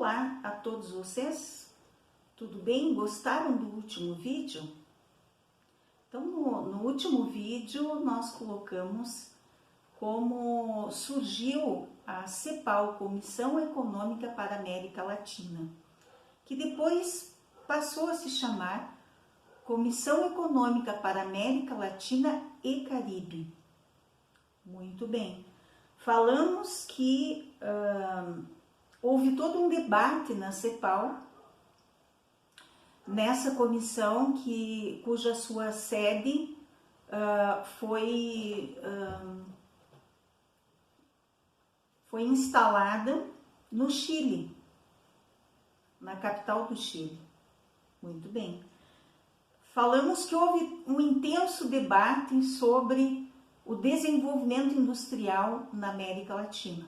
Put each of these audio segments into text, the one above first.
Olá a todos vocês, tudo bem? Gostaram do último vídeo? Então, no último vídeo nós colocamos como surgiu a CEPAL, Comissão Econômica para a América Latina, que depois passou a se chamar Comissão Econômica para a América Latina e Caribe. Muito bem. Falamos que houve todo um debate na CEPAL, nessa comissão cuja sua sede foi instalada no Chile, na capital do Chile. Muito bem. Falamos que houve um intenso debate sobre o desenvolvimento industrial na América Latina.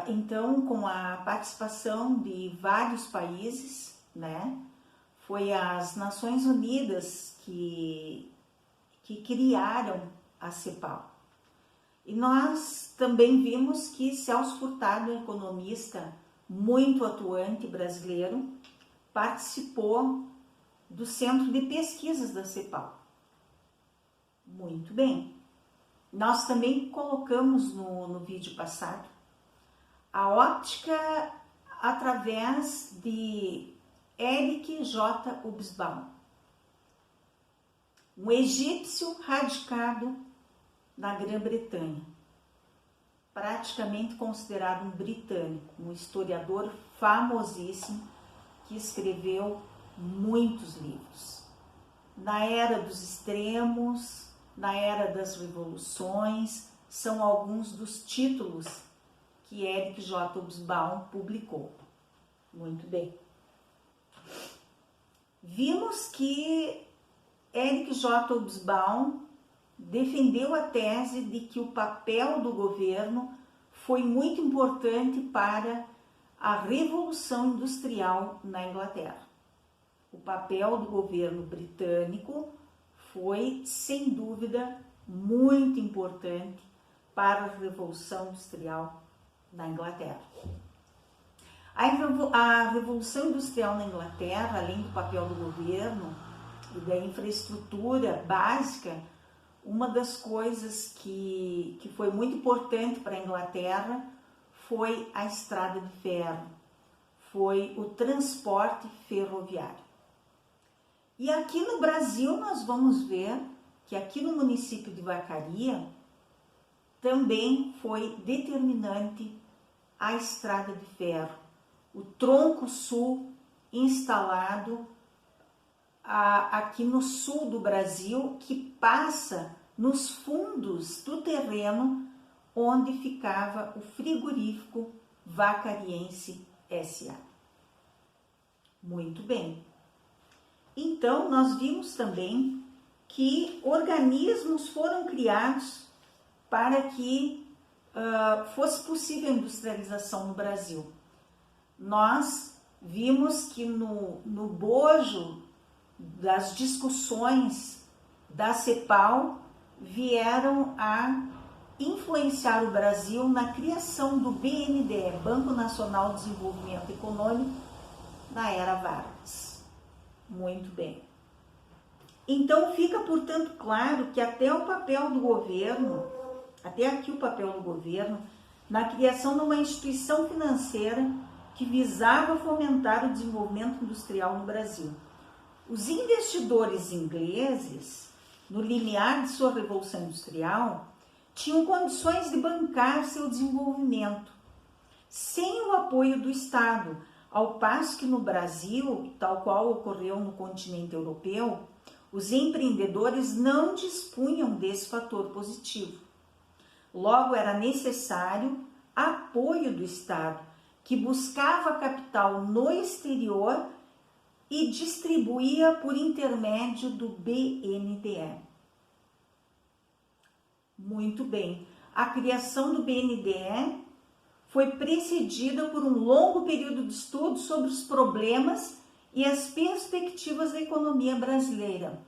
Então, com a participação de vários países, né, foi as Nações Unidas que criaram a CEPAL. E nós também vimos que Celso Furtado, um economista muito atuante brasileiro, participou do Centro de Pesquisas da CEPAL. Muito bem. Nós também colocamos no vídeo passado a óptica através de Eric J. Hobsbawm, um egípcio radicado na Grã-Bretanha, praticamente considerado um britânico, um historiador famosíssimo que escreveu muitos livros. Na Era dos Extremos, na Era das Revoluções, são alguns dos títulos que Eric J. Hobsbawm publicou. Muito bem. Vimos que Eric J. Hobsbawm defendeu a tese de que o papel do governo foi muito importante para a Revolução Industrial na Inglaterra. O papel do governo britânico foi, sem dúvida, muito importante para a Revolução Industrial na Inglaterra. A Revolução Industrial na Inglaterra, além do papel do governo e da infraestrutura básica, uma das coisas que foi muito importante para a Inglaterra foi a estrada de ferro, foi o transporte ferroviário. E aqui no Brasil nós vamos ver que aqui no município de Vacaria também foi determinante a estrada de ferro, o tronco sul instalado aqui no sul do Brasil, que passa nos fundos do terreno onde ficava o frigorífico Vacariense S.A. Muito bem. Então, nós vimos também que organismos foram criados para que fosse possível a industrialização no Brasil. Nós vimos que no bojo das discussões da CEPAL vieram a influenciar o Brasil na criação do BNDE, Banco Nacional de Desenvolvimento Econômico, na era Vargas. Muito bem. Então fica, portanto, claro que até aqui o papel do governo na criação de uma instituição financeira que visava fomentar o desenvolvimento industrial no Brasil. Os investidores ingleses, no limiar de sua revolução industrial, tinham condições de bancar seu desenvolvimento, sem o apoio do Estado, ao passo que no Brasil, tal qual ocorreu no continente europeu, os empreendedores não dispunham desse fator positivo. Logo, era necessário apoio do Estado, que buscava capital no exterior e distribuía por intermédio do BNDE. Muito bem. A criação do BNDE foi precedida por um longo período de estudo sobre os problemas e as perspectivas da economia brasileira,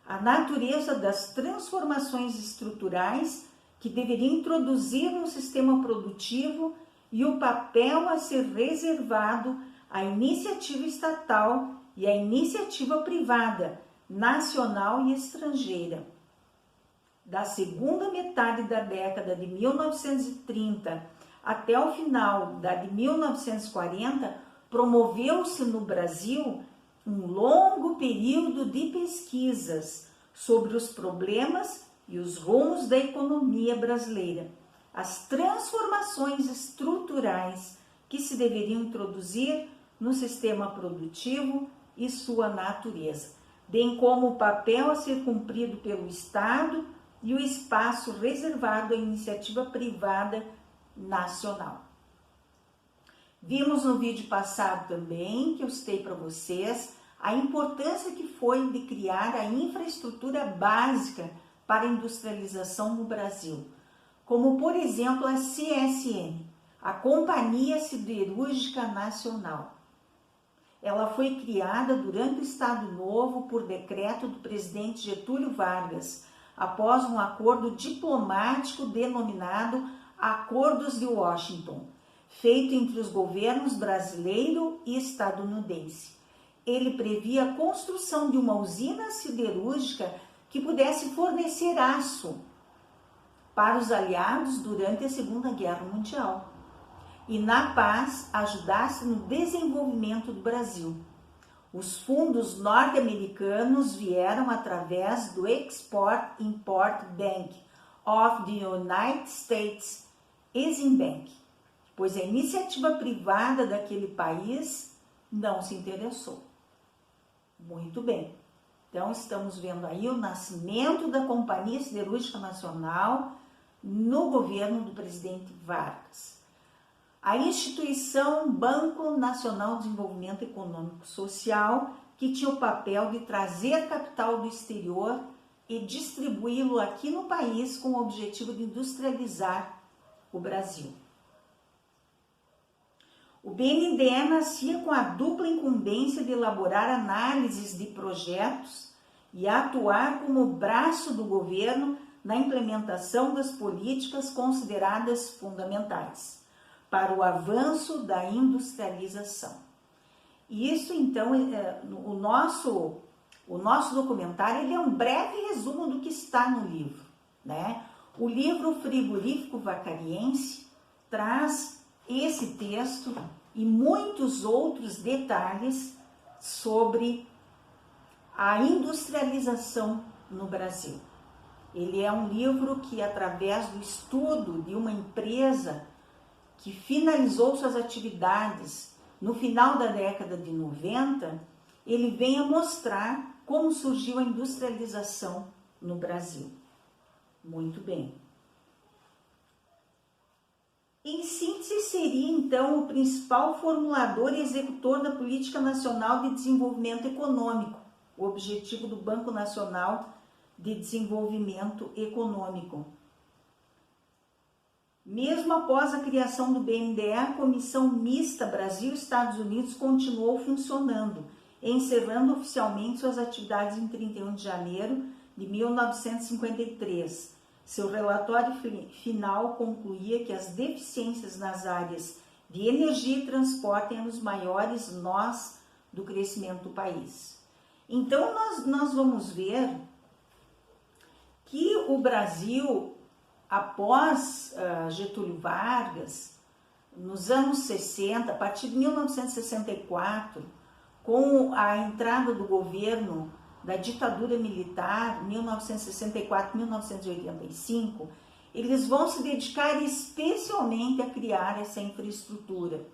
a natureza das transformações estruturais que deveriam introduzir no sistema produtivo e o papel a ser reservado à iniciativa estatal e à iniciativa privada, nacional e estrangeira. Da segunda metade da década de 1930 até o final da de 1940, promoveu-se no Brasil um longo período de pesquisas sobre os problemas e os rumos da economia brasileira, as transformações estruturais que se deveriam introduzir no sistema produtivo e sua natureza, bem como o papel a ser cumprido pelo Estado e o espaço reservado à iniciativa privada nacional. Vimos no vídeo passado também, que eu citei para vocês, a importância que foi de criar a infraestrutura básica para a industrialização no Brasil, como por exemplo a CSN, a Companhia Siderúrgica Nacional. Ela foi criada durante o Estado Novo por decreto do presidente Getúlio Vargas, após um acordo diplomático denominado Acordos de Washington, feito entre os governos brasileiro e estadunidense. Ele previa a construção de uma usina siderúrgica que pudesse fornecer aço para os aliados durante a Segunda Guerra Mundial e, na paz, ajudasse no desenvolvimento do Brasil. Os fundos norte-americanos vieram através do Export-Import Bank of the United States, Exim Bank, pois a iniciativa privada daquele país não se interessou. Muito bem. Então, estamos vendo aí o nascimento da Companhia Siderúrgica Nacional no governo do presidente Vargas. A instituição Banco Nacional de Desenvolvimento Econômico e Social, que tinha o papel de trazer capital do exterior e distribuí-lo aqui no país com o objetivo de industrializar o Brasil. O BNDE nascia com a dupla incumbência de elaborar análises de projetos e atuar como braço do governo na implementação das políticas consideradas fundamentais para o avanço da industrialização. E isso, então, o nosso documentário ele é um breve resumo do que está no livro, né? O livro Frigorífico Vacariense traz esse texto e muitos outros detalhes sobre a industrialização no Brasil. Ele é um livro que, através do estudo de uma empresa que finalizou suas atividades no final da década de 90, ele vem a mostrar como surgiu a industrialização no Brasil. Muito bem. Em síntese, seria então o principal formulador e executor da Política Nacional de Desenvolvimento Econômico, o objetivo do Banco Nacional de Desenvolvimento Econômico. Mesmo após a criação do BNDE, a Comissão Mista Brasil-Estados Unidos continuou funcionando, encerrando oficialmente suas atividades em 31 de janeiro de 1953. Seu relatório final concluía que as deficiências nas áreas de energia e transporte eram os maiores nós do crescimento do país. Então, nós vamos ver que o Brasil, após Getúlio Vargas, nos anos 60, a partir de 1964, com a entrada do governo da ditadura militar, 1964-1985, eles vão se dedicar especialmente a criar essa infraestrutura,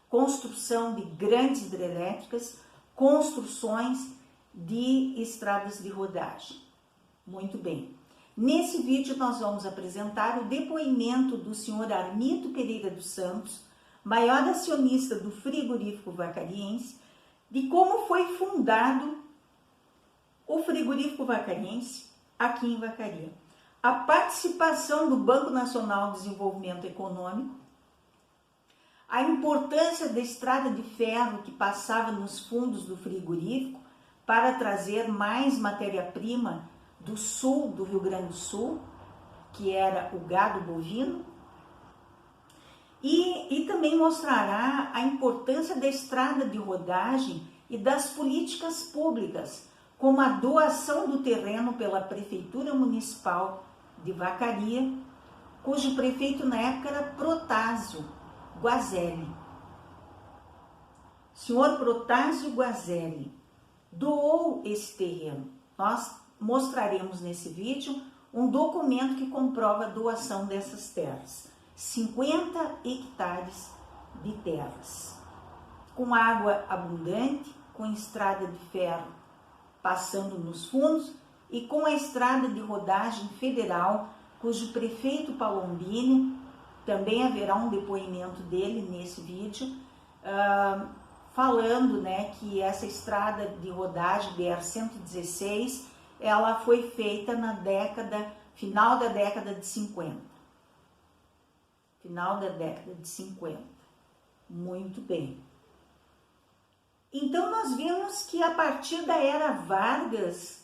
construção de grandes hidrelétricas, construções de estradas de rodagem. Muito bem. Nesse vídeo nós vamos apresentar o depoimento do senhor Armito Pereira dos Santos, maior acionista do Frigorífico Vacariense, de como foi fundado o Frigorífico Vacariense aqui em Vacaria. A participação do Banco Nacional de Desenvolvimento Econômico, a importância da estrada de ferro que passava nos fundos do frigorífico para trazer mais matéria-prima do sul do Rio Grande do Sul, que era o gado bovino, E também mostrará a importância da estrada de rodagem e das políticas públicas, como a doação do terreno pela Prefeitura Municipal de Vacaria, cujo prefeito na época era Protásio Guazelli. O senhor Protásio Guazelli doou esse terreno. Nós mostraremos nesse vídeo um documento que comprova a doação dessas terras. 50 hectares de terras, com água abundante, com estrada de ferro passando nos fundos e com a estrada de rodagem federal, cujo prefeito Palombini, também haverá um depoimento dele nesse vídeo, falando, né, que essa estrada de rodagem BR-116, ela foi feita na final da década de 50. Final da década de 50. Muito bem. Então, nós vimos que a partir da era Vargas,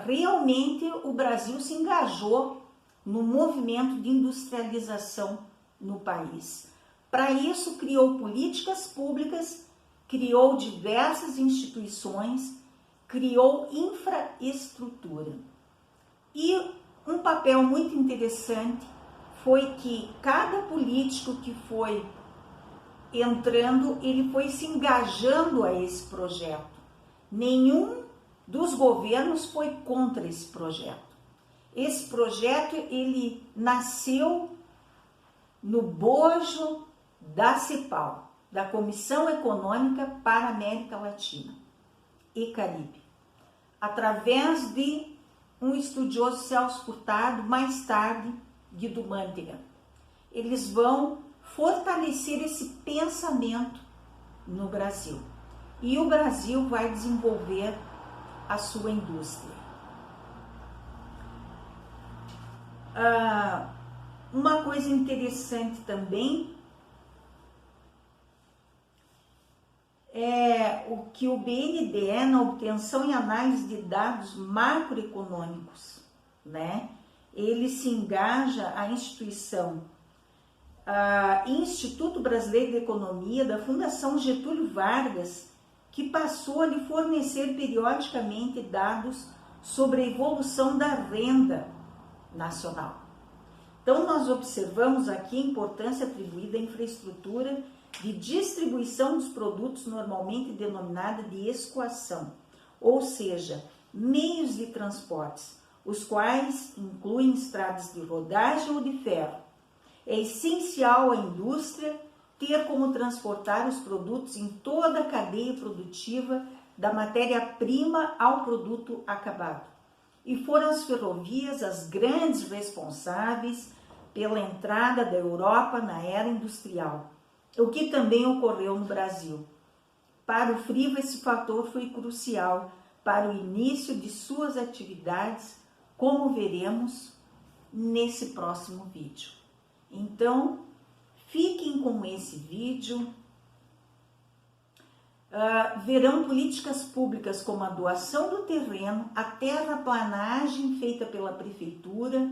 realmente o Brasil se engajou no movimento de industrialização no país. Para isso, criou políticas públicas, criou diversas instituições, criou infraestrutura. E um papel muito interessante foi que cada político que foi entrando, ele foi se engajando a esse projeto. Nenhum dos governos foi contra esse projeto. Esse projeto, ele nasceu no bojo da CEPAL, da Comissão Econômica para a América Latina e Caribe, através de um estudioso, Celso Furtado, mais tarde Guido Mantega. Eles vão fortalecer esse pensamento no Brasil. E o Brasil vai desenvolver a sua indústria. Uma coisa interessante também é o que o BNDE, na obtenção e análise de dados macroeconômicos, né? Ele se engaja a instituição Instituto Brasileiro de Economia da Fundação Getúlio Vargas, que passou a lhe fornecer periodicamente dados sobre a evolução da renda nacional. Então, nós observamos aqui a importância atribuída à infraestrutura de distribuição dos produtos, normalmente denominada de escoação, ou seja, meios de transportes, os quais incluem estradas de rodagem ou de ferro. É essencial à indústria ter como transportar os produtos em toda a cadeia produtiva, da matéria-prima ao produto acabado. E foram as ferrovias as grandes responsáveis pela entrada da Europa na era industrial, o que também ocorreu no Brasil. Para o FRIVA, esse fator foi crucial para o início de suas atividades, como veremos nesse próximo vídeo. Então, fiquem com esse vídeo. Verão políticas públicas como a doação do terreno, a terraplanagem feita pela prefeitura.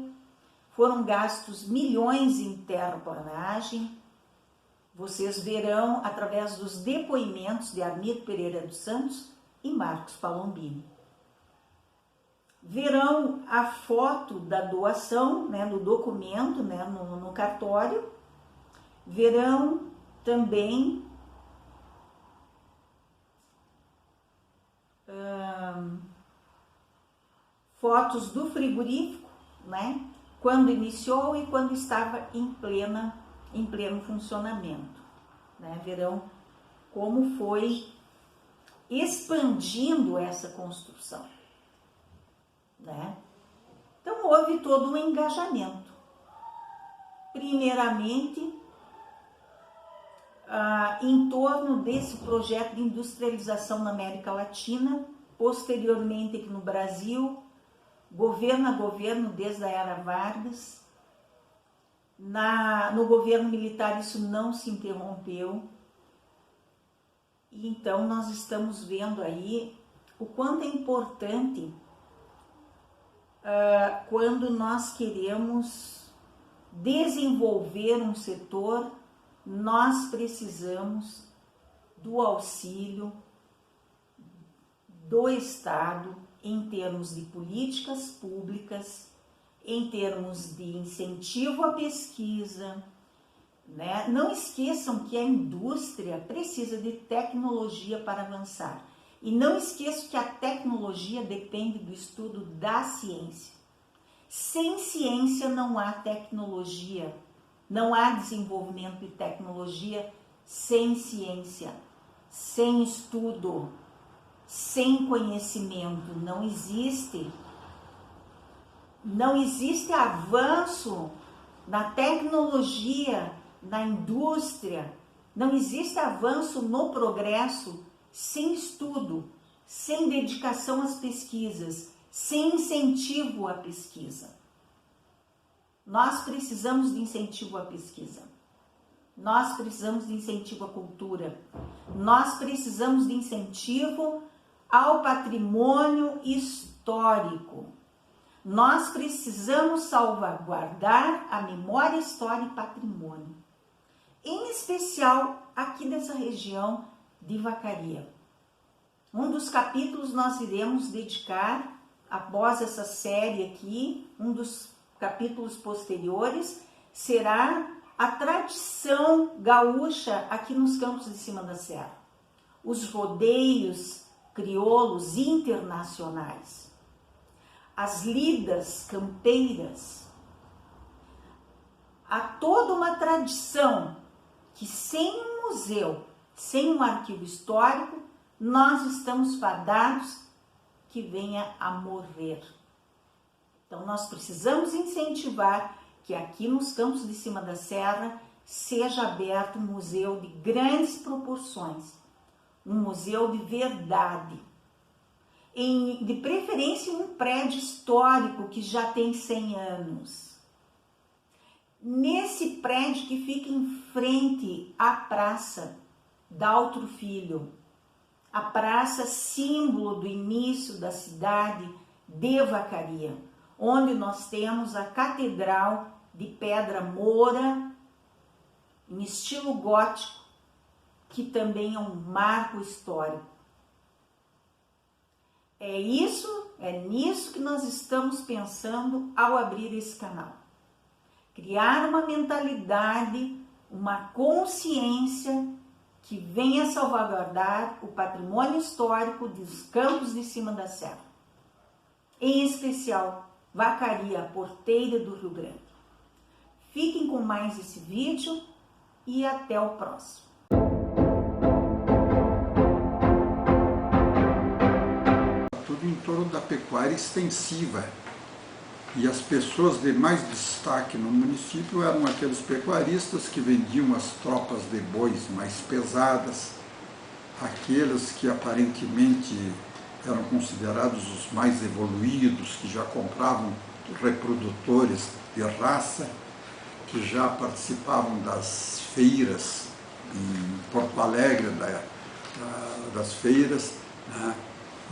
Foram gastos milhões em terraplanagem. Vocês verão através dos depoimentos de Armiro Pereira dos Santos e Marcos Palombini. Verão a foto da doação, né, no documento, né, no cartório. Verão também fotos do frigorífico, né, quando iniciou e quando estava em pleno funcionamento, né? Verão como foi expandindo essa construção, né? Então houve todo um engajamento. Primeiramente, em torno desse projeto de industrialização na América Latina, posteriormente aqui no Brasil, governo a governo desde a era Vargas. No governo militar isso não se interrompeu. E então nós estamos vendo aí o quanto é importante quando nós queremos desenvolver um setor nós precisamos do auxílio do Estado em termos de políticas públicas, em termos de incentivo à pesquisa, né? Não esqueçam que a indústria precisa de tecnologia para avançar. E não esqueçam que a tecnologia depende do estudo da ciência. Sem ciência não há tecnologia, não há desenvolvimento de tecnologia sem ciência, sem estudo, sem conhecimento. Não existe avanço na tecnologia, na indústria, não existe avanço no progresso sem estudo, sem dedicação às pesquisas, sem incentivo à pesquisa. Nós precisamos de incentivo à pesquisa. Nós precisamos de incentivo à cultura. Nós precisamos de incentivo ao patrimônio histórico. Nós precisamos salvaguardar a memória, história e patrimônio. Em especial aqui nessa região de Vacaria. Um dos capítulos nós iremos dedicar, após essa série aqui, um dos capítulos posteriores, será a tradição gaúcha aqui nos Campos de Cima da Serra. Os rodeios crioulos internacionais. As lidas campeiras. Há toda uma tradição que sem um museu, sem um arquivo histórico, nós estamos fadados que venha a morrer. Então nós precisamos incentivar que aqui nos Campos de Cima da Serra seja aberto um museu de grandes proporções, um museu de verdade, de preferência um prédio histórico que já tem 100 anos. Nesse prédio que fica em frente à Praça Daltro Filho, a praça símbolo do início da cidade de Vacaria, onde nós temos a Catedral de Pedra Moura, em estilo gótico, que também é um marco histórico. É nisso que nós estamos pensando ao abrir esse canal. Criar uma mentalidade, uma consciência que venha salvaguardar o patrimônio histórico dos Campos de Cima da Serra. Em especial, Vacaria, a porteira do Rio Grande. Fiquem com mais esse vídeo e até o próximo. Tudo em torno da pecuária extensiva. E as pessoas de mais destaque no município eram aqueles pecuaristas que vendiam as tropas de bois mais pesadas, aqueles que aparentemente eram considerados os mais evoluídos, que já compravam reprodutores de raça, que já participavam das feiras em Porto Alegre, das feiras, né?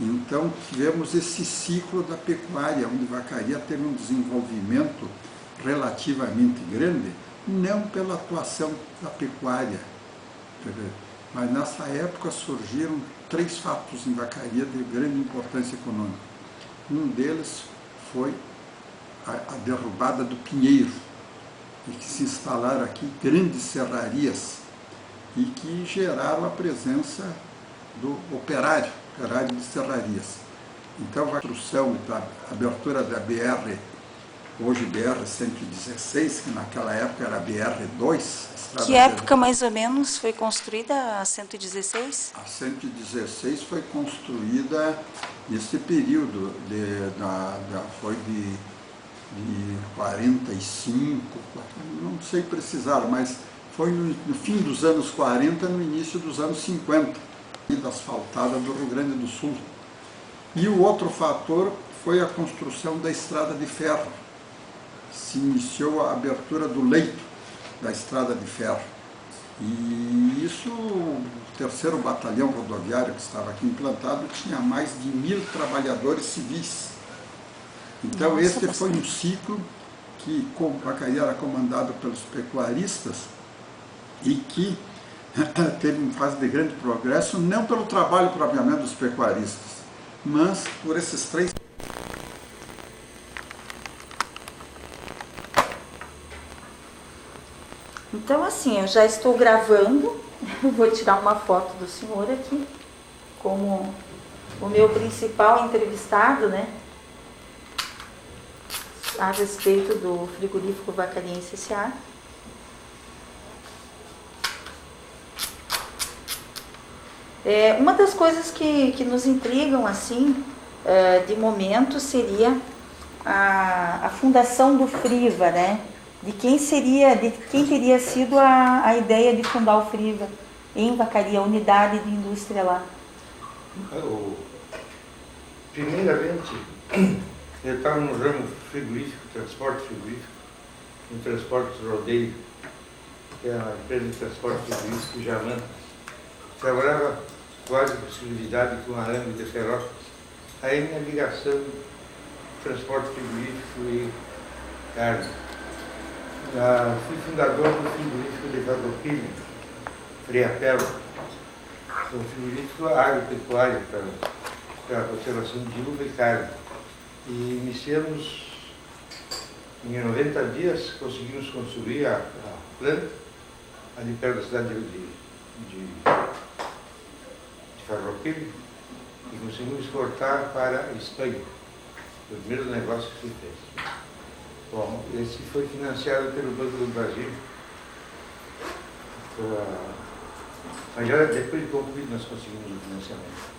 Então tivemos esse ciclo da pecuária, onde Vacaria teve um desenvolvimento relativamente grande, não pela atuação da pecuária, mas nessa época surgiram 3 fatos em Vacaria de grande importância econômica. Um deles foi a derrubada do Pinheiro, e que se instalaram aqui grandes serrarias e que geraram a presença do operário de serrarias. Então a construção da abertura da BR, hoje BR-116, que naquela época era BR-2. Que época mais ou menos foi construída a 116? A 116 foi construída nesse período, foi de 45, não sei precisar, mas foi no fim dos anos 40, no início dos anos 50. Da asfaltada do Rio Grande do Sul. E o outro fator foi a construção da estrada de ferro. Se iniciou a abertura do leito da estrada de ferro. E isso, o 3º Batalhão Rodoviário que estava aqui implantado tinha mais de 1000 trabalhadores civis. Então esse foi um ciclo que, como Vacaria era comandado pelos pecuaristas, e que teve uma fase de grande progresso, não pelo trabalho propriamente dos pecuaristas, mas por esses três. Então, assim, eu já estou gravando, vou tirar uma foto do senhor aqui, como o meu principal entrevistado, né, a respeito do frigorífico Vacariense S.A. Uma das coisas que nos intrigam, assim, de momento, seria a fundação do Friva, né? De quem teria sido a ideia de fundar o Friva em Vacaria, a unidade de indústria lá. Primeiramente, eu estava no ramo frigorífico, transporte frigorífico, no Transporte Rodeio, que é a empresa de transporte frigorífico Jaman. Trabalhava quase com exclusividade com arame de Ferrópolis. Aí minha ligação, transporte frigorífico e carne. Fui fundador do frigorífico de Farroupilha, Friapel, um frigorífico agropecuário para a conservação de uva e carne. E iniciamos, em 90 dias, conseguimos construir a planta ali perto da cidade de Farroupilha e conseguimos exportar para a Espanha. Foi o primeiro negócio que se fez. Bom, esse foi financiado pelo Banco do Brasil. Mas já depois de concluído nós conseguimos o financiamento.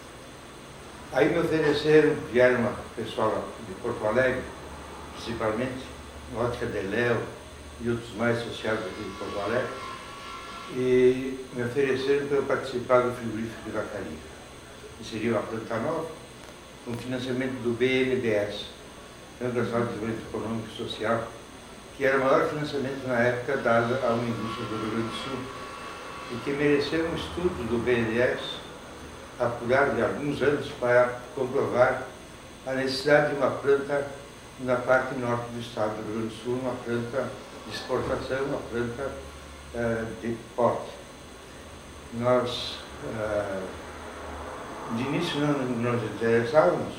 Aí me ofereceram, vieram uma pessoal de Porto Alegre, principalmente, Ótica de Léo e outros mais associados aqui de Porto Alegre, e me ofereceram para eu participar do frigorífico de Vacaria, que seria uma planta nova, com financiamento do BNDES, Banco Nacional de Desenvolvimento Econômico e Social, que era o maior financiamento na época dado a uma indústria do Rio Grande do Sul, e que mereceu um estudo do BNDES, apurado de alguns anos, para comprovar a necessidade de uma planta na parte norte do estado do Rio Grande do Sul, uma planta de exportação, uma planta de porte. Nós, de início, não nos interessávamos,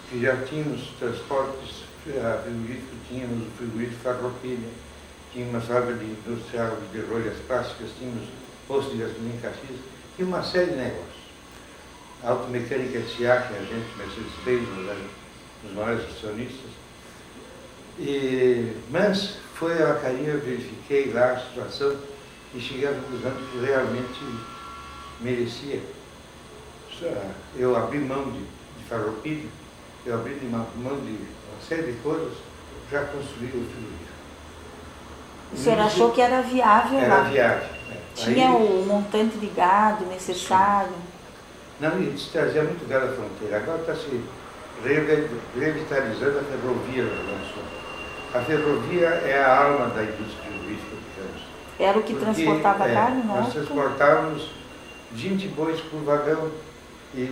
que já tínhamos transportes frigoríficos, tínhamos o frigorífico Farroupilha, tínhamos uma fábrica de industrial de rolhas plásticas, tínhamos posto de gasolina em Caxias, tinha uma série de negócios. A Automecânica S.A., que é a gente, Mercedes-Benz, um dos maiores acionistas. Mas foi a Vacaria, eu verifiquei lá a situação e cheguei à conclusão que realmente merecia. Eu abri mão de Farroupilha, eu abri mão de uma série de coisas para construir o frigorífico. O senhor achou que era viável lá? Era viável. Tinha o montante de gado necessário? Não, e se trazia muito gado da fronteira. Agora está se revitalizando a ferrovia no Rio Grande do Sul. A ferrovia é a alma da indústria frigorífica, digamos. Era o que transportava carne, não é? Nós transportávamos 20 bois por vagão e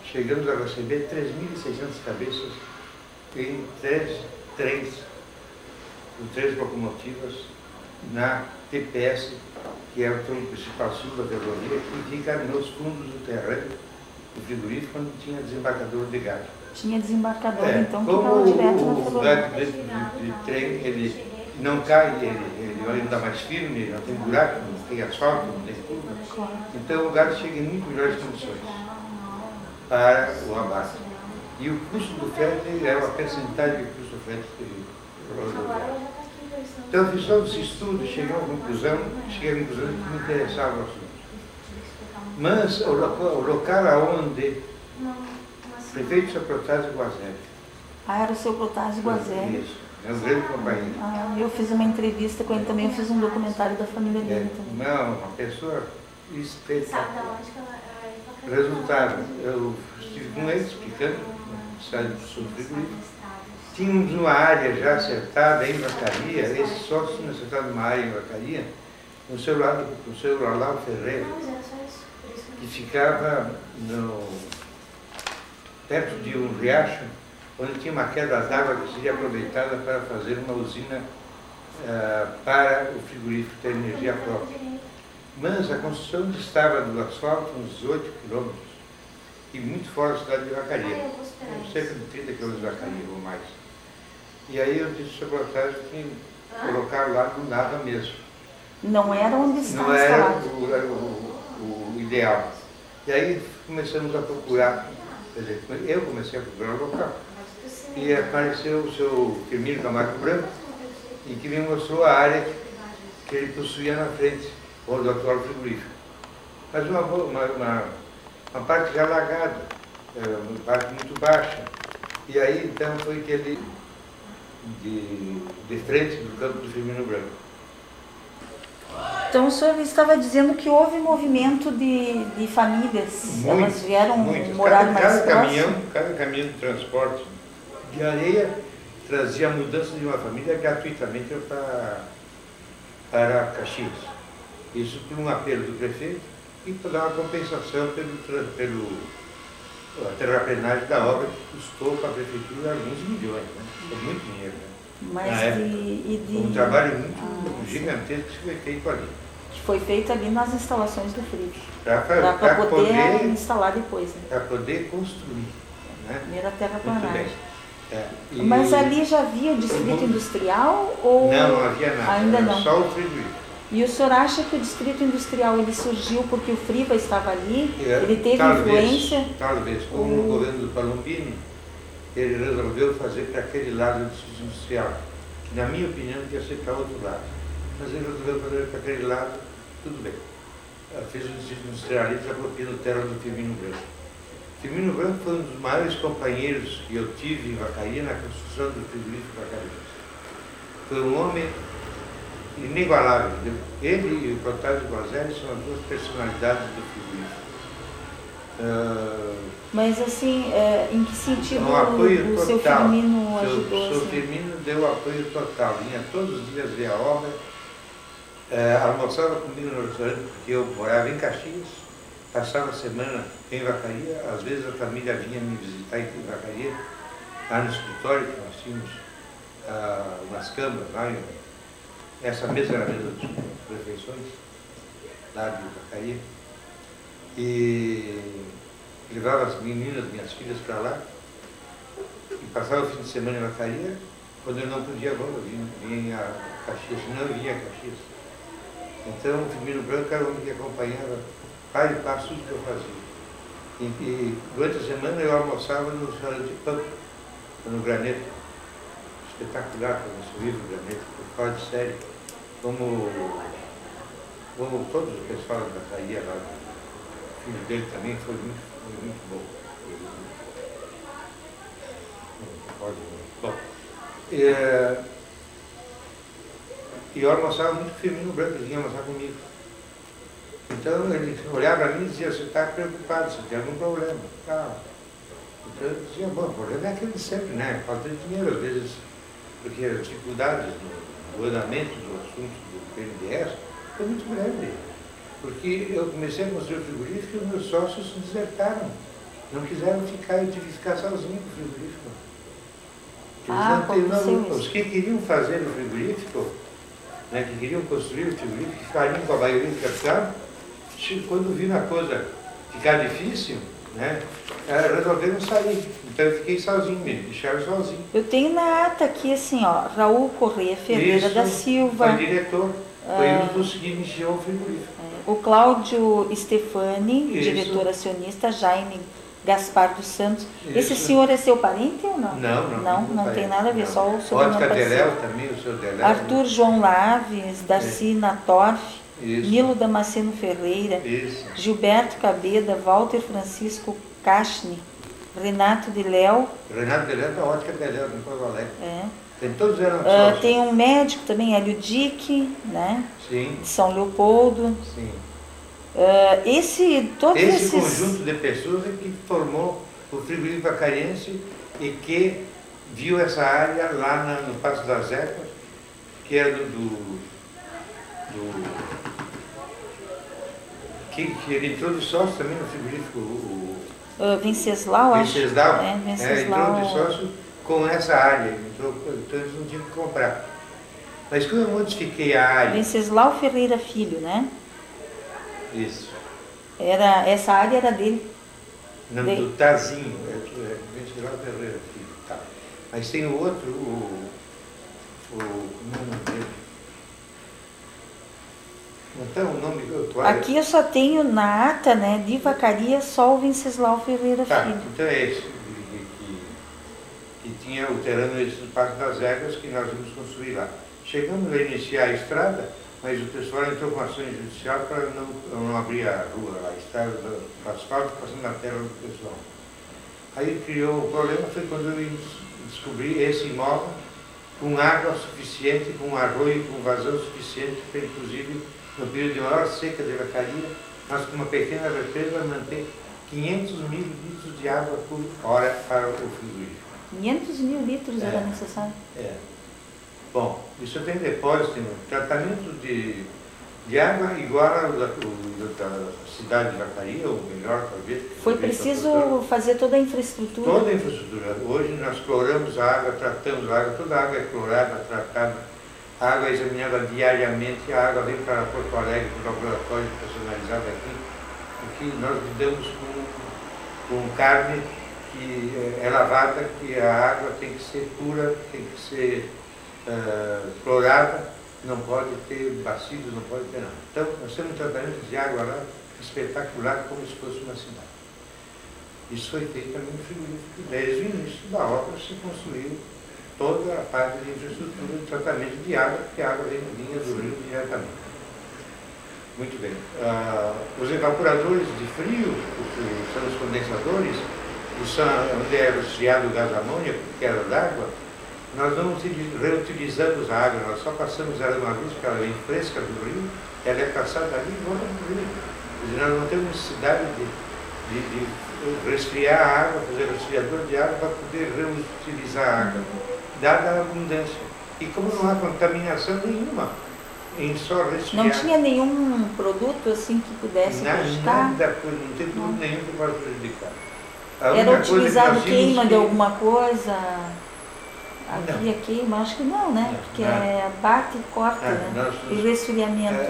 chegamos a receber 3.600 cabeças em 3 trens, com 3 locomotivas, na TPS, que é o trem principal sul da ferrovia, que fica nos fundos do terreno do frigorífico, quando tinha desembarcador de gado. Tinha desembarcador, então, que como estava direto na o ferrovia. gado dentro do trem, ele não cai, ele ainda mais firme, não tem buraco, não tem asfalto, não tem curva. Então o gado chega em muito melhores condições para o abate. E o custo do frete é uma percentagem do custo do frete rodoviário. Então, eu fiz todo esse estudo, cheguei à conclusão que me interessava o assunto. Mas o local onde o prefeito Sr. Protásio Guazelli. Era o seu Protásio Guazelli. Isso, é um grande companheiro. Eu fiz uma entrevista com ele também, eu fiz um documentário da família dele também. Não, uma pessoa espetacular. Resultado, eu estive com ele explicando sobre o frigorífico. Tínhamos uma área já acertada em Vacaria, esse sócio tinha acertado uma área em Vacaria, com o seu Olavo Ferreira, que ficava perto de um riacho, onde tinha uma queda d'água que seria aproveitada para fazer uma usina para o frigorífico ter energia própria. Mas a construção distava do asfalto uns 18 quilômetros e muito fora da cidade de Vacaria, cerca de 30 quilômetros de Vacaria ou mais. E aí eu disse ao secretário que colocar lá não dava mesmo. Não era onde estava Não era instalado. o ideal. E aí começamos a procurar, quer dizer, eu comecei a procurar o local. E apareceu o seu Firmino Camargo Branco, e que me mostrou a área que ele possuía na frente, do atual frigorífico. Mas uma parte já alagada, uma parte muito baixa. E aí então foi que ele, de frente do campo do Firmino Branco. Então o senhor estava dizendo que houve movimento de famílias, elas vieram morar mais próximo? Cada caminhão de transporte de areia trazia a mudança de uma família gratuitamente para Caxias. Isso por um apelo do prefeito e para dar uma compensação pela terraplenagem da obra, que custou para a prefeitura alguns milhões, né? Foi muito dinheiro, né? Mas Um trabalho muito gigantesco que foi feito ali. que foi feito ali nas instalações do frigorífico. Para poder instalar depois. Né? Para poder construir. Né? Primeira Muito terraplanagem. bem. Mas ali já havia o distrito industrial ou não havia nada, ainda era não? só o frigorífico. E o senhor acha que o distrito industrial ele surgiu porque o Friva estava ali? Ele teve influência? Talvez, como no governo do Palombini, ele resolveu fazer para aquele lado do distrito industrial, que na minha opinião devia ser para outro lado. Mas ele resolveu fazer para aquele lado, tudo bem. Fez o distrito industrial ali, desapropriando terra do Firmino Branco. Firmino Branco foi um dos maiores companheiros que eu tive em Vacaria na construção do frigorífico Vacaria. Foi um homem inigualável. Ele e o Protásio Guazelli são as duas personalidades do frigorífico. Mas assim, em que sentido apoio o seu total. Firmino ajudou? O seu Assim? Firmino deu apoio total. Vinha todos os dias ver a obra, almoçava comigo no restaurante, porque eu morava em Caxias, passava a semana em Vacaria, às vezes a família vinha me visitar em Vacaria, lá no escritório, que nós tínhamos umas câmaras lá, essa mesa era a mesa das refeições, lá de Vacaria, e levava as meninas, minhas filhas para lá, e passava o fim de semana em Vacaria. Quando eu não podia, eu vinha a Caxias, senão eu vinha a Caxias. Então o Firmino Branco era o homem que acompanhava para e passo tudo que eu fazia. E durante a semana eu almoçava no restaurante de Pampa, no Graneto. Espetacular, como esse livro Graneto, fora de série. Como todos os pessoal da Bahia lá, o filho dele também foi muito bom. Bom, e eu almoçava muito com o Firmino Branco, ele vinha almoçar comigo. Então ele olhava para mim e dizia, você está preocupado, você tem algum problema? Então eu dizia, bom, o problema é aquele de sempre, né? Falta de dinheiro, às vezes, porque as dificuldades no andamento do assunto do PNDES foi muito grande. Porque eu comecei a construir o frigorífico e os meus sócios se desertaram. Não quiseram ficar, eu tive que ficar sozinho com o frigorífico. Os que queriam fazer o frigorífico, né, que queriam construir o frigorífico, que ficariam com a maioria do capital, quando viram a coisa ficar difícil, né, resolveram sair. Então eu fiquei sozinho mesmo, deixaram sozinho. Eu tenho na ata aqui assim, ó, Raul Correia Ferreira da Silva. Foi diretor, foi um dos que iniciou o frigorífico. O Cláudio Stefani, diretor acionista, Jaime Gaspar dos Santos. Isso. Esse senhor é seu parente ou não? Não tem nada a ver, só o sobrenome Ótica parecido. Deléu também, o seu Deléu. Arthur João Laves, Darcy Natorf, Nilo Damasceno Ferreira, Gilberto Cabeda, Walter Francisco Cachne, Renato de Léo. Renato de Léo da Ótica Deléu, no Porto Alegre. Tem todos eram tem um médico também, Hélio Dick, né? Sim. De São Leopoldo. Sim. Esse conjunto de pessoas é que formou o frigorífico vacariense e que viu essa área lá no Passo das Epas, que era que ele entrou de sócio também no frigorífico. Venceslau, acho. Venceslau entrou de sócio com essa área, então eles não tinham que comprar. Mas como eu modifiquei a área, Venceslau Ferreira Filho, né? isso, Essa área era dele. não, do Tazinho, Venceslau Ferreira Filho, tá. Mas tem o outro, o nome dele. Então, o nome do Aqui eu só tenho na ata, né, de vacaria, só o Venceslau Ferreira tá, Filho. então é esse, que tinha o terreno do Parque das Éguas que nós íamos construir lá. Chegamos a iniciar a estrada, mas o pessoal entrou com ação judicial para não abrir a rua lá, a estrada do asfalto passando na terra do pessoal. Aí criou o problema, foi quando eu descobri esse imóvel com água suficiente, com arroio, com vazão suficiente para, inclusive, no período de maior seca de vacaria, nós com uma pequena represa manter 500 mil litros de água por hora para o frigorífico. 500 mil litros era necessário. É. Bom, isso tem depósito, tem um tratamento de água igual ao da cidade de Vacaria, ou melhor, talvez. Foi preciso fazer toda a infraestrutura. Toda a infraestrutura. Hoje nós cloramos a água, tratamos a água, toda a água é clorada, tratada, a água é examinada diariamente, a água vem para Porto Alegre, para o laboratório personalizado aqui, porque nós lidamos com carne que é lavada, que a água tem que ser pura, tem que ser clorada, não pode ter bacilos, não pode ter nada. Então, nós temos um tratamento de água lá espetacular, como se fosse uma cidade. Isso foi feito também no frigorífico. Desde o início da obra se construiu toda a parte de infraestrutura de tratamento de água, porque a água vinha do rio diretamente. Muito bem. Os evaporadores de frio, que são os condensadores, onde é resfriado o gás amônia, porque era d'água, nós não reutilizamos a água, nós só passamos ela uma vez, porque ela vem fresca do rio, ela é passada ali e volta para o rio. Quer dizer, nós não temos necessidade de resfriar a água, fazer resfriador de água para poder reutilizar a água, dada a abundância. E como não há contaminação nenhuma, em só resfriar. Não tinha nenhum produto assim que pudesse prejudicar? Nada, não tem produto nenhum que pode prejudicar. Era utilizado queima de alguma coisa? Aqui a queima? Acho que não, né? Porque bate e corta, né? E resfriamento.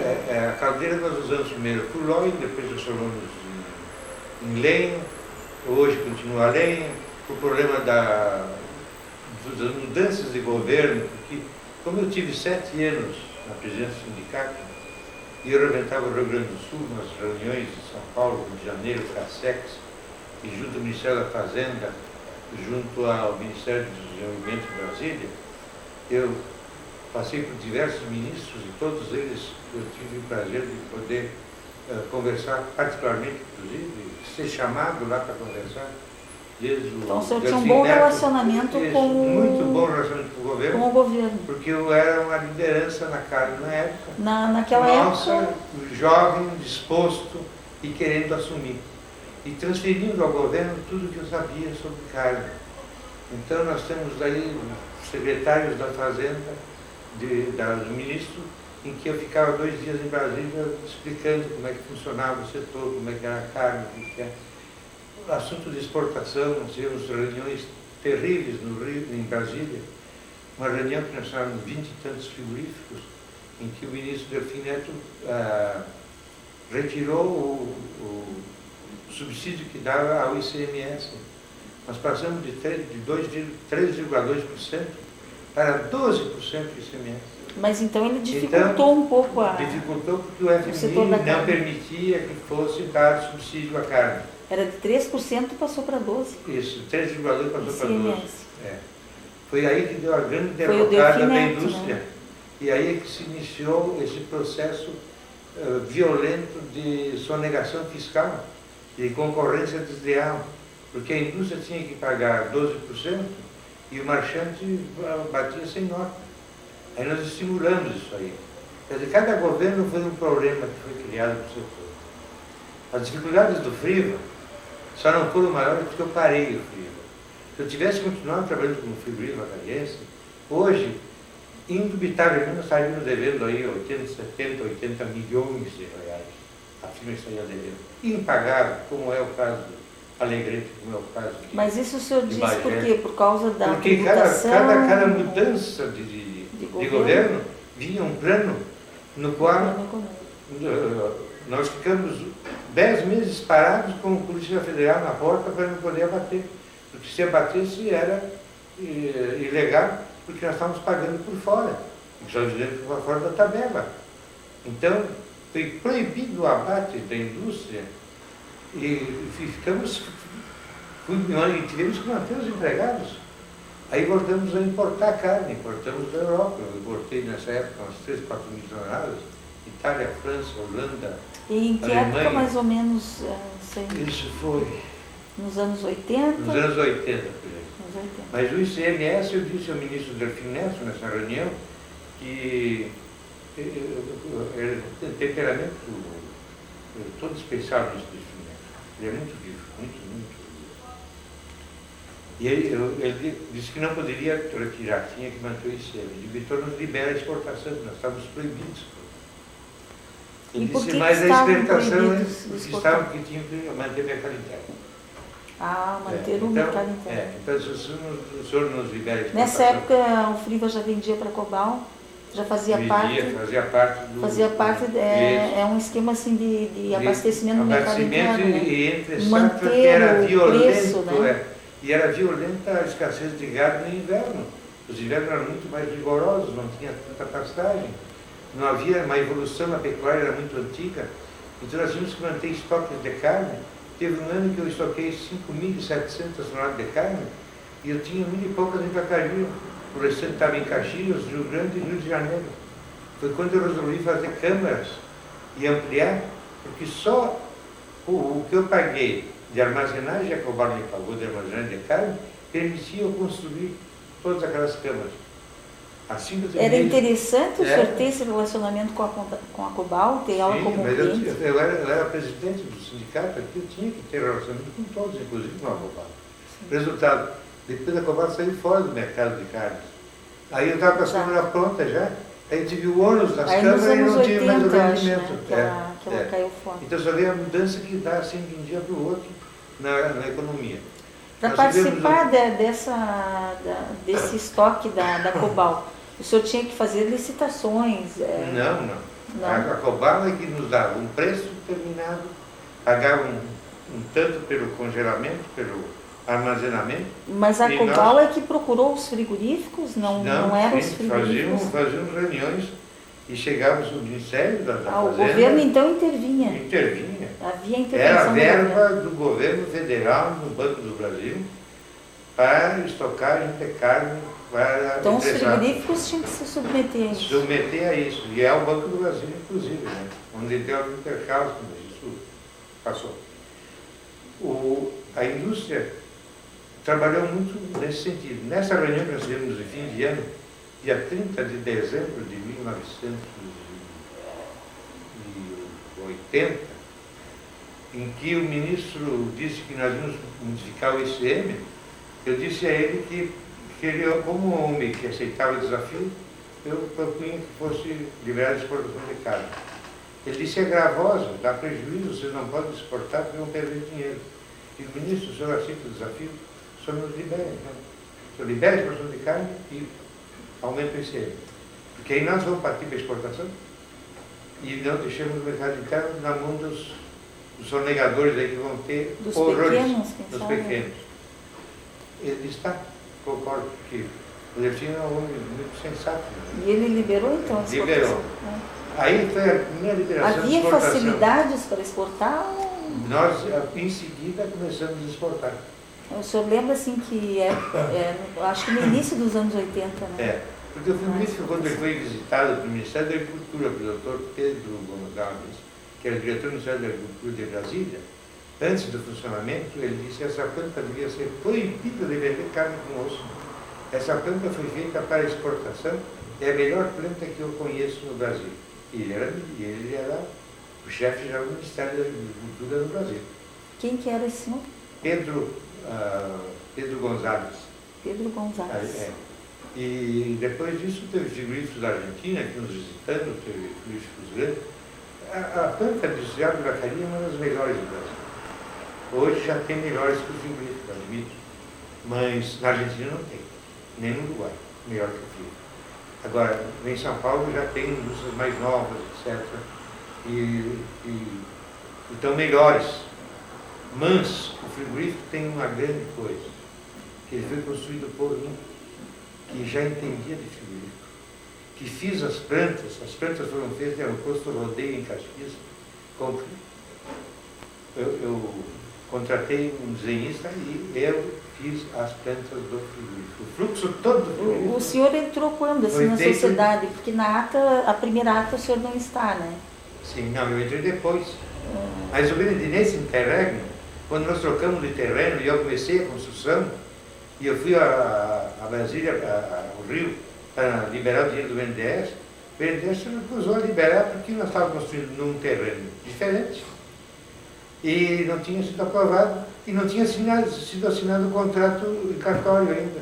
A caldeira nós usamos primeiro fulói, depois transformamos em lenha, hoje continua a lenha. O problema das mudanças de governo, porque como eu tive 7 anos na presidência do sindicato, e eu representava o Rio Grande do Sul nas reuniões de São Paulo, Rio de Janeiro, CASEX, e junto ao Ministério da Fazenda, junto ao Ministério do Desenvolvimento de Brasília, eu passei por diversos ministros e todos eles eu tive o prazer de poder conversar, particularmente, inclusive, ser chamado lá para conversar. Então o senhor tinha um bom relacionamento muito bom relacionamento com o governo. Porque eu era uma liderança na carne na época. Naquela época. Jovem, disposto e querendo assumir. E transferindo ao governo tudo que eu sabia sobre carne. Então nós temos aí secretários da Fazenda, do ministro, em que eu ficava 2 dias em Brasília explicando como é que funcionava o setor, como é que era a carne, o que é. O assunto de exportação, nós tivemos reuniões terríveis no Rio, em Brasília, uma reunião que nós chamamos de 20 e tantos frigoríficos, em que o ministro Delfim Neto retirou o subsídio que dava ao ICMS. Nós passamos de 3,2% para 12% do ICMS. Mas então ele dificultou um pouco a... Dificultou porque o FMI não permitia que fosse dado subsídio à carne. Era de 3% e passou para 12%. Isso, 3,2% passou para 12%. É. Foi aí que deu a grande Foi derrocada da indústria. Né? E aí é que se iniciou esse processo violento de sonegação fiscal, de concorrência desleal. Porque a indústria tinha que pagar 12% e o marchante batia sem nota. Aí nós estimulamos isso aí. Quer dizer, cada governo foi um problema que foi criado para o setor. As dificuldades do Friva só não foram maiores porque eu parei o Friva. Se eu tivesse continuado trabalhando como frigorífico vacariense, hoje, indubitavelmente, nós estaríamos devendo aí 70, 80 milhões de reais. A firma estaria devendo. Impagável, como é o caso do Alegrete, como é o caso de... Mas isso o senhor diz por quê? Por causa da porque tributação? Cada mudança de governo vinha um plano no qual nós ficamos 10 meses parados com a Polícia Federal na porta para não poder abater. Porque se abatesse era ilegal, porque nós estávamos pagando por fora. E só dizendo por fora da tabela. Então, foi proibido o abate da indústria e tivemos que manter os empregados. Aí voltamos a importar carne, importamos da Europa. Eu importei nessa época umas 3, 4 mil toneladas. Itália, França, Holanda, E em que Alemanha. época mais ou menos? Isso foi Nos anos 80? nos anos 80, por exemplo. Nos 80. Mas o ICMS, eu disse ao ministro Delfim Neto nessa reunião que ele tem temperamento todo especial nisso do Delfim Neto. Ele é muito vivo, muito vivo. E ele disse que não poderia retirar, tinha que manter o ICM. Ele Vitor nos libera a exportação, nós estávamos proibidos. Ele E por disse, que mas a estavam exportação proibidos de exportar? que tinham que manter o mercado interno. Ah, manter o mercado interno. Então, se o senhor nos libera a exportação... Nessa época, o Friva já vendia para Cobal? Já fazia parte? Fazia parte do... É um esquema assim de abastecimento no mercado interno, né? E entre Manter safra que era o violento, preço, né? E era violenta a escassez de gado no inverno. Os invernos eram muito mais rigorosos, não tinha tanta pastagem. Não havia uma evolução, a pecuária era muito antiga. Então nós tínhamos que manter estoques de carne. Teve um ano que eu estoquei 5.700 toneladas de carne e eu tinha 1.000 e poucas em Vacaria. O restante estava em Caxias, Rio Grande e Rio de Janeiro. Foi quando eu resolvi fazer câmaras e ampliar, porque só o que eu paguei de armazenagem, a Cobal me pagou de armazenagem de carne, permitia eu construir todas aquelas câmaras. Assim que eu Era interessante o senhor ter esse relacionamento com a Cobal, ter ela como mas cliente? eu era presidente do sindicato aqui, eu tinha que ter relacionamento com todos, inclusive com a Cobal. Resultado, depois a Cobal saiu fora do mercado de carnes. Aí eu estava com a câmara pronta já, aí tive o ônus das câmaras e não tive mais o rendimento. Né? Que ela caiu fora. Então só veio a mudança que dá assim de um dia para o outro na economia. Para participar desse estoque da Cobal, o senhor tinha que fazer licitações? Não. A Cobal é que nos dava um preço determinado, pagava um tanto pelo congelamento, pelo armazenamento. Mas a Cobal é que procurou os frigoríficos? Não eram os frigoríficos? Fazíamos reuniões e chegávamos no Ministério da Fazenda. O governo então intervinha? Intervinha. Havia intervenção. Era a verba do governo federal no Banco do Brasil para estocar carne para então os frigoríficos tinham que se submeter a isso. Submeter a isso. E é o Banco do Brasil, inclusive, né? Onde tem o intercalço, isso passou. A indústria trabalhou muito nesse sentido. Nessa reunião que nós tivemos no fim de ano, dia 30 de dezembro de 1980, em que o ministro disse que nós íamos modificar o ICM, eu disse a ele que ele, como homem que aceitava o desafio, eu propunha que fosse liberado a exportação de carne. Ele disse, é gravoso, dá prejuízo, vocês não podem exportar porque vão perder dinheiro. E o ministro, o senhor aceita o desafio? O senhor nos libera, então. O senhor libera a exportação de carne e aumenta o ICM. Porque aí nós vamos partir para a exportação e não deixamos o mercado interno na mão dos sonegadores aí que vão ter dos horrores. Dos pequenos. Ele está, concordo que o Delfim é um homem muito sensato. Né? E ele liberou então a exportação? Liberou. Aí foi a primeira liberação Havia de exportação. facilidades para exportar? Nós, em seguida, começamos a exportar. O senhor lembra assim que acho que no início dos anos 80, né? Porque eu fui ministro quando ele foi visitado pelo Ministério da Agricultura, pelo Dr. Pedro Gonçalves, que era diretor do Ministério da Agricultura de Brasília. Antes do funcionamento, ele disse que essa planta devia ser proibida de vender carne com osso. Essa planta foi feita para exportação, é a melhor planta que eu conheço no Brasil. E ele era o chefe geral do Ministério da Agricultura do Brasil. Quem que era esse senhor? Pedro Gonçalves. Pedro Gonçalves. E depois disso teve frigoríficos da Argentina aqui nos visitando, teve frigoríficos grandes. A planta industrial de Vacaria é uma das melhores do Brasil. Hoje já tem melhores que o frigorífico, admito. Mas na Argentina não tem, nem no Uruguai, melhor que o frigorífico. Agora, em São Paulo já tem indústrias mais novas, etc. E estão melhores. Mas o frigorífico tem uma grande coisa, que ele foi construído por um que já entendia de frigorífico, que fiz as plantas foram feitas no posto Rodeio em Caxias. Eu contratei um desenhista e eu fiz as plantas do frigorífico. O fluxo todo do frigorífico. O senhor entrou quando assim, na sociedade? Porque na ata, a primeira ata o senhor não está, né? Sim, não, eu entrei depois. Mas o nesse interregno, quando nós trocamos de terreno e eu comecei a construção, e eu fui a Brasília, ao Rio, para liberar o dinheiro do BNDES, o BNDES se recusou a liberar porque nós estávamos construindo num terreno diferente. E não tinha sido aprovado, e não tinha sido assinado o contrato em cartório ainda.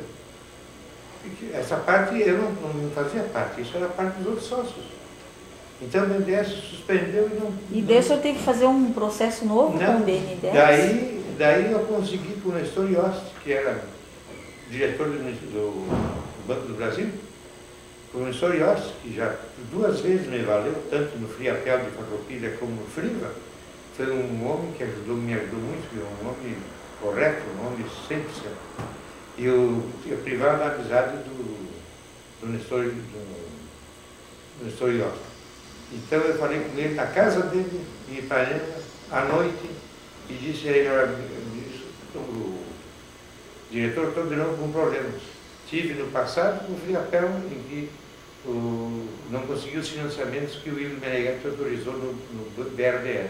Essa parte eu não fazia parte, isso era parte dos outros sócios. Então o BNDES suspendeu e não... E daí o senhor teve que fazer um processo novo com o BNDES? Daí eu consegui com o Nestor Yost, que era diretor do Banco do Brasil, com o Nestor Yost, que já 2 vezes me valeu, tanto no Friapel de Farroupilha como no Friva. Foi um homem que me ajudou muito, um homem correto, um homem 100%. E eu privava da amizade do Nestor Yost. Então eu falei com ele na casa dele, em Ipanema, à noite, e disse a ele, o diretor, estou de novo com problemas. Tive no passado o Friapel, em que não consegui os financiamentos que o William Meneghetti autorizou no BRDR.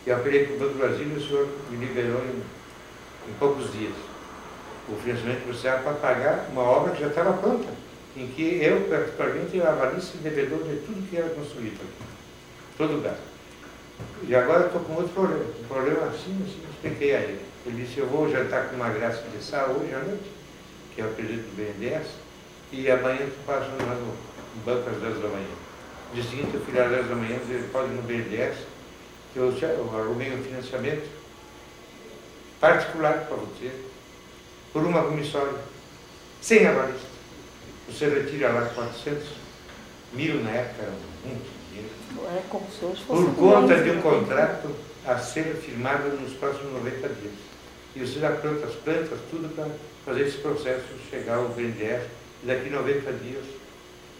Eu apelei para o Banco do Brasil e o senhor me liberou em poucos dias o financiamento que precisava para pagar uma obra que já estava pronta, em que eu, particularmente, era avalista e devedor de tudo que era construído aqui, todo o gasto. E agora estou com outro problema, um problema assim, expliquei a ele. Ele disse, eu vou jantar com uma graça de sal hoje à noite, que é o presidente do BNDES, e amanhã tu passa lá no banco às 10 da manhã. No dia seguinte eu fui às 10 da manhã, ele pode ir no BNDES, que eu arrumei um financiamento particular para você, por uma comissória, sem avalista. Você retira lá 400 mil na época, era muito dinheiro, É como se hoje fosse por conta de um contrato a ser firmado nos próximos 90 dias. E você já pronta as plantas, tudo para fazer esse processo chegar ao BNDES, e daqui 90 dias,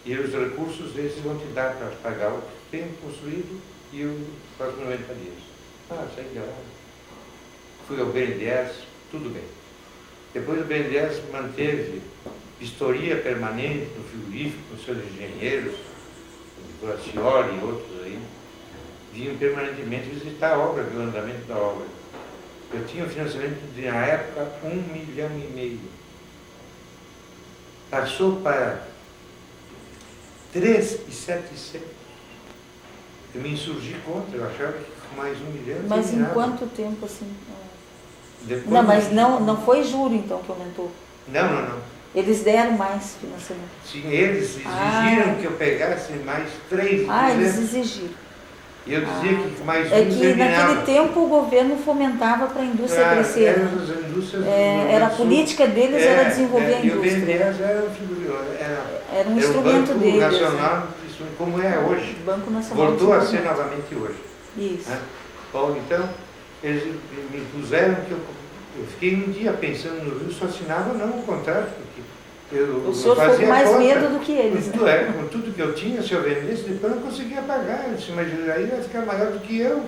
e os recursos esses vão te dar para pagar o que tem construído e os próximos 90 dias. Saí de lá, fui ao BNDES, tudo bem. Depois o BNDES manteve vistoria permanente no frigorífico, com seus engenheiros, o Gracioli e outros aí, vinham permanentemente visitar a obra, ver o andamento da obra. Eu tinha um financiamento de, na época, 1,5 milhão. Passou para 3,700. Eu me insurgi contra, eu achava que com mais 1 milhão... Mas em quanto tempo, assim? Depois, não, mas não foi juro, então, que aumentou? Não. Eles deram mais financiamento? Sim, eles exigiram que eu pegasse mais 3 milhões. Eles exigiram. E eu dizia que mais um que terminava. naquele tempo o governo fomentava para a indústria crescer. Era a política deles, era desenvolver a indústria. E o BNDES era um instrumento deles. O Banco Nacional, como é hoje. O Banco Nacional voltou a ser novamente hoje. Isso. Bom, então, eles me puseram que eu fiquei um dia pensando no Rio, só assinava não o contrato, porque o senhor ficou com mais medo do que eles. Com tudo que eu tinha, se eu vendesse, depois eu não conseguia pagar. Eu disse, mas aí vai ficar maior do que eu.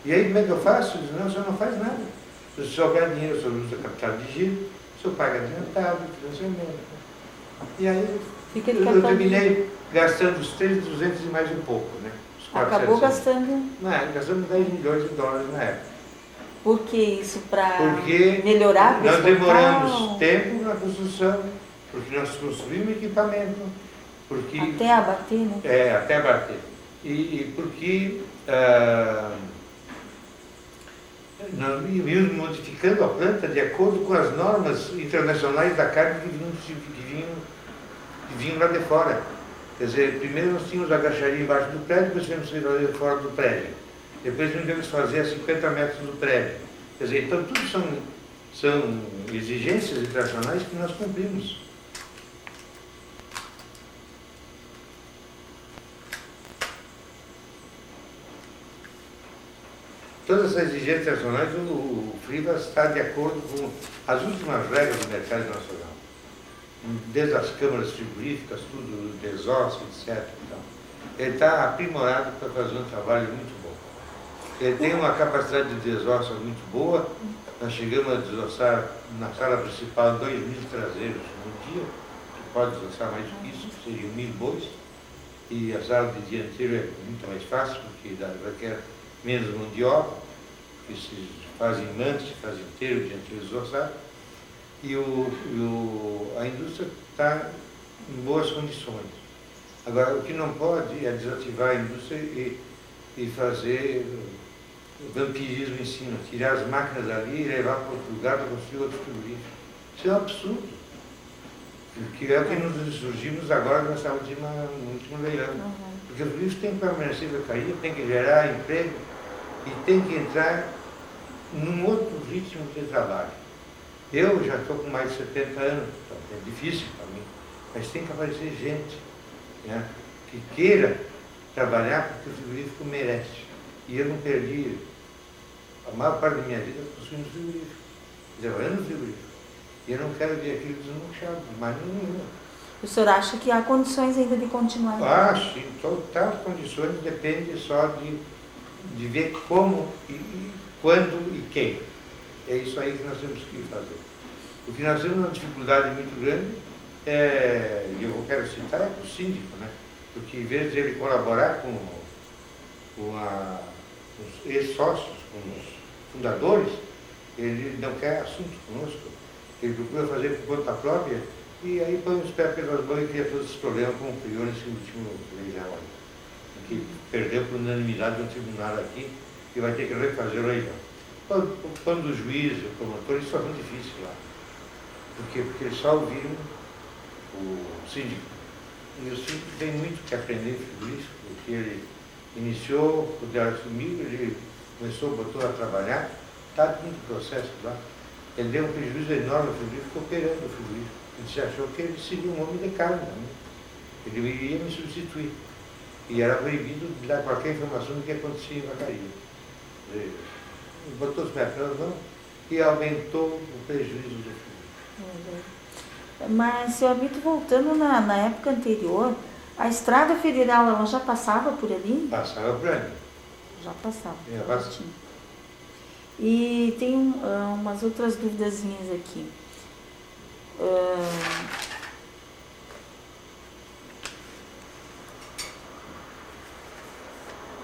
E aí como é que eu faço? Eu disse, não, o senhor não faz nada. Se o senhor ganha dinheiro, o senhor usa capital de giro, o senhor paga adiantado, financiamento. E aí eu terminei gastando os 3.200 e mais um pouco, né? Acabou gastando... Gastamos 10 milhões de dólares na época. Por que isso? Para Porque melhorar? Nós demoramos tempo na construção, porque nós construímos equipamento. Porque, até abater, né? Até abater. E porque nós íamos modificando a planta de acordo com as normas internacionais da carne que vinham lá de fora. Quer dizer, primeiro nós tínhamos a agacharia embaixo do prédio, depois tivemos que fazer fora do prédio. Depois não devemos fazer a 50 metros do prédio. Quer dizer, então tudo são exigências internacionais que nós cumprimos. todas essas exigências nacionais, o Friva está de acordo com as últimas regras do mercado nacional. Desde as câmaras frigoríficas, tudo, desossa, etc. Então, ele está aprimorado para fazer um trabalho muito bom. Ele tem uma capacidade de desossa muito boa. Nós chegamos a desossar na sala principal 2.000 traseiros no dia, que pode desossar mais do que isso, que seriam 1.000 bois. E a sala de dianteiro é muito mais fácil, porque requer menos mão de obra, porque se fazem mantes, se fazem inteiro, dianteiro desossado. E a indústria está em boas condições. Agora, o que não pode é desativar a indústria e fazer vampirismo em cima, tirar as máquinas dali e levar para outro lugar para construir outro frigorífico. Isso é um absurdo. Que é o que nos surgimos agora nessa no último leilão. Porque o frigorífico tem que permanecer na caída, tem que gerar emprego e tem que entrar num outro ritmo de trabalho. Eu já estou com mais de 70 anos, então é difícil para mim, mas tem que aparecer gente, né, que queira trabalhar porque o frigorífico merece. E eu não perdi a maior parte da minha vida construindo frigorífico, trabalhando no frigorífico. E eu não quero ver aquilo desmanchado, mas nenhuma. O senhor acha que há condições ainda de continuar? Ah, sim, todas as condições depende só de ver como, quando e quem. É isso aí que nós temos que fazer. O que nós temos uma dificuldade muito grande, e eu quero citar, é o síndico, né? Porque em vez de ele colaborar com os ex-sócios, com os fundadores, ele não quer assunto conosco. Ele procura fazer por conta própria e aí põe os pés pelas mãos e cria todos esses problemas como criou nesse último leilão aí, que perdeu por unanimidade no tribunal aqui e vai ter que refazer o leilão. Quando o juiz, o promotor, isso é muito difícil lá. Porque eles só ouviram o síndico. E o síndico tem muito que aprender com isso, porque ele iniciou, quando era assumido, ele começou, botou a trabalhar, está tudo no processo lá. Ele deu um prejuízo enorme ao frigorífico, operando o frigorífico. Ele se achou que ele seria um homem de carne, né? Ele iria me substituir. E era proibido de dar qualquer informação do que acontecia em Vacaria. Ele botou os pés pelas mãos e aumentou o prejuízo do frigorífico. Mas, senhor Vitor, voltando na época anterior, a estrada federal, ela já passava por ali? Passava por ali. Já passava. Bastante. E tem umas outras duvidazinhas aqui.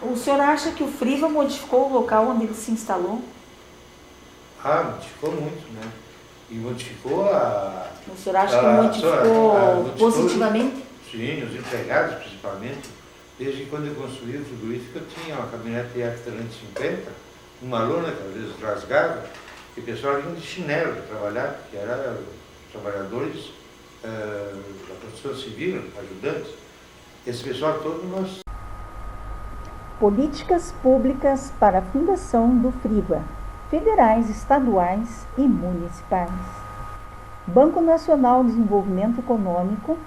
O senhor acha que o Friva modificou o local onde ele se instalou? Ah, modificou muito, né? E modificou a... O senhor acha que modificou positivamente? Sim, os empregados principalmente. Desde quando eu construí o frigorífico, eu tinha uma caminhonete F350, uma lona que às vezes rasgava, e o pessoal vinha de chinelo para trabalhar, que eram trabalhadores da construção civil, ajudantes. Esse pessoal todo nós... Políticas públicas para a fundação do Friva, federais, estaduais e municipais. Banco Nacional de Desenvolvimento Econômico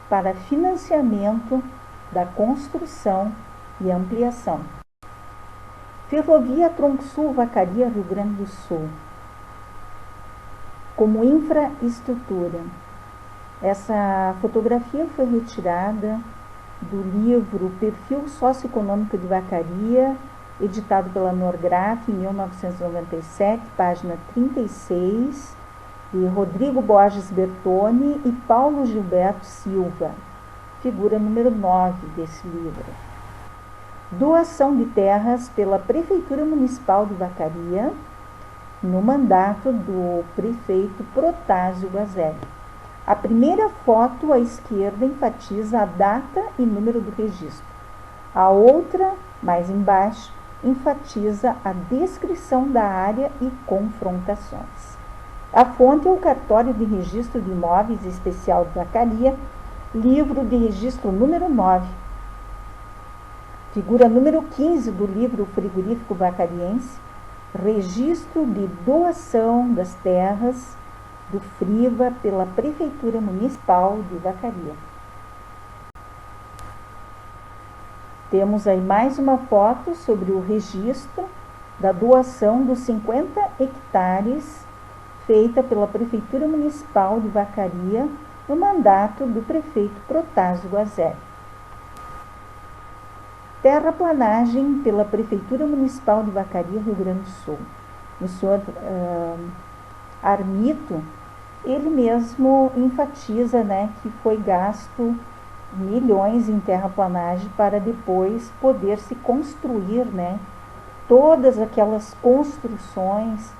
para financiamento da construção e ampliação. Ferrovia Tronco Sul, Vacaria, Rio Grande do Sul. Como infraestrutura. Essa fotografia foi retirada do livro Perfil Socioeconômico de Vacaria, editado pela Norgraf em 1997, página 36, de Rodrigo Borges Bertoni e Paulo Gilberto Silva, figura número 9 desse livro. Doação de terras pela Prefeitura Municipal de Vacaria, no mandato do prefeito Protásio Guazelli. A primeira foto à esquerda enfatiza a data e número do registro. A outra, mais embaixo, enfatiza a descrição da área e confrontações. A fonte é o Cartório de Registro de Imóveis Especial de Vacaria, livro de registro número 9. Figura número 15 do livro Frigorífico Vacariense, registro de doação das terras do Friva pela Prefeitura Municipal de Vacaria. Temos aí mais uma foto sobre o registro da doação dos 50 hectares feita pela Prefeitura Municipal de Vacaria no mandato do prefeito Protásio Guazelli. Terraplanagem pela Prefeitura Municipal de Vacaria, Rio Grande do Sul. O senhor Armito, ele mesmo enfatiza, né, que foi gasto milhões em terraplanagem para depois poder se construir, né, todas aquelas construções,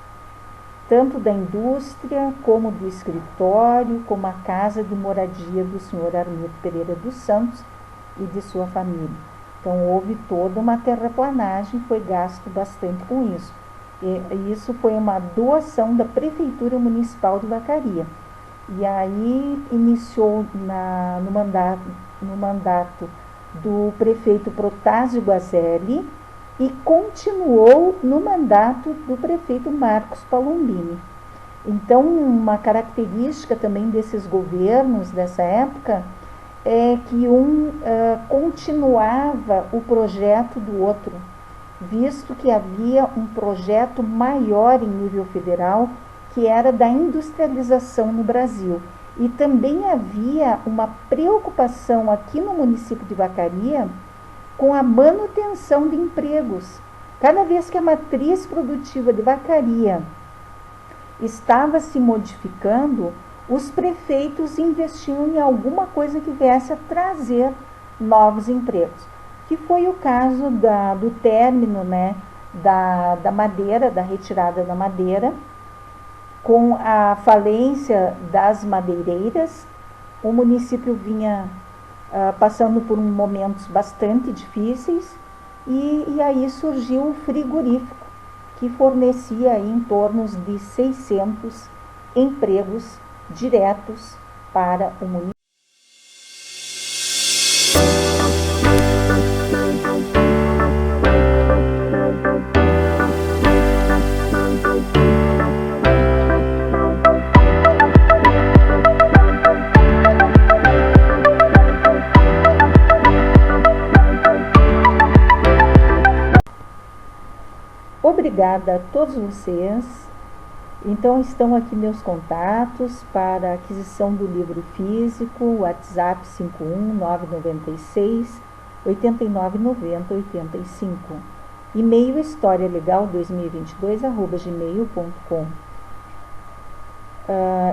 tanto da indústria, como do escritório, como a casa de moradia do senhor Armito Pereira dos Santos e de sua família. Então, houve toda uma terraplanagem, foi gasto bastante com isso. E isso foi uma doação da Prefeitura Municipal de Vacaria. E aí iniciou no mandato do prefeito Protásio Guazelli e continuou no mandato do prefeito Marcos Palombini. Então, uma característica também desses governos dessa época é que um continuava o projeto do outro, visto que havia um projeto maior em nível federal, que era da industrialização no Brasil. E também havia uma preocupação aqui no município de Vacaria com a manutenção de empregos. Cada vez que a matriz produtiva de Vacaria estava se modificando, os prefeitos investiam em alguma coisa que viesse a trazer novos empregos. Que foi o caso do término, né, da madeira, da retirada da madeira, com a falência das madeireiras. O município vinha passando por momentos bastante difíceis e aí surgiu o frigorífico, que fornecia aí em torno de 600 empregos diretos para o município. Obrigada a todos vocês. Então, estão aqui meus contatos para aquisição do livro físico, WhatsApp 51996 899085. E-mail historialegal2022@gmail.com.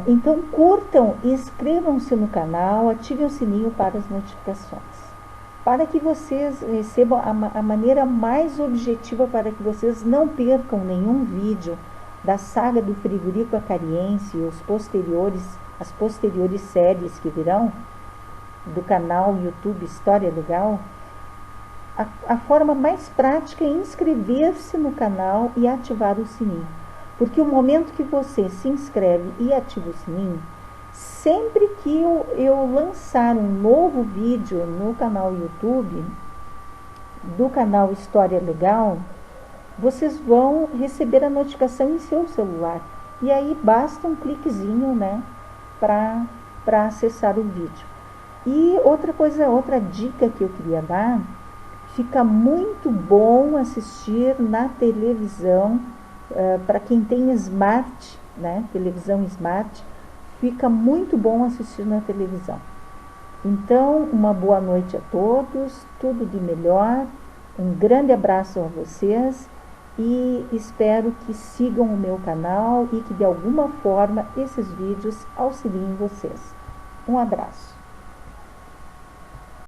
Então, curtam e inscrevam-se no canal, ativem o sininho para as notificações, para que vocês recebam a maneira mais objetiva, para que vocês não percam nenhum vídeo da saga do frigorífico vacariense e as posteriores séries que virão do canal YouTube História Legal. A forma mais prática é inscrever-se no canal e ativar o sininho, porque o momento que você se inscreve e ativa o sininho, sempre que eu lançar um novo vídeo no canal YouTube, do canal História Legal, vocês vão receber a notificação em seu celular. E aí basta um cliquezinho, né, para acessar o vídeo. E outra dica que eu queria dar, fica muito bom assistir na televisão, para quem tem smart, né, televisão smart, fica muito bom assistir na televisão. Então, uma boa noite a todos, tudo de melhor, um grande abraço a vocês e espero que sigam o meu canal e que de alguma forma esses vídeos auxiliem vocês. Um abraço.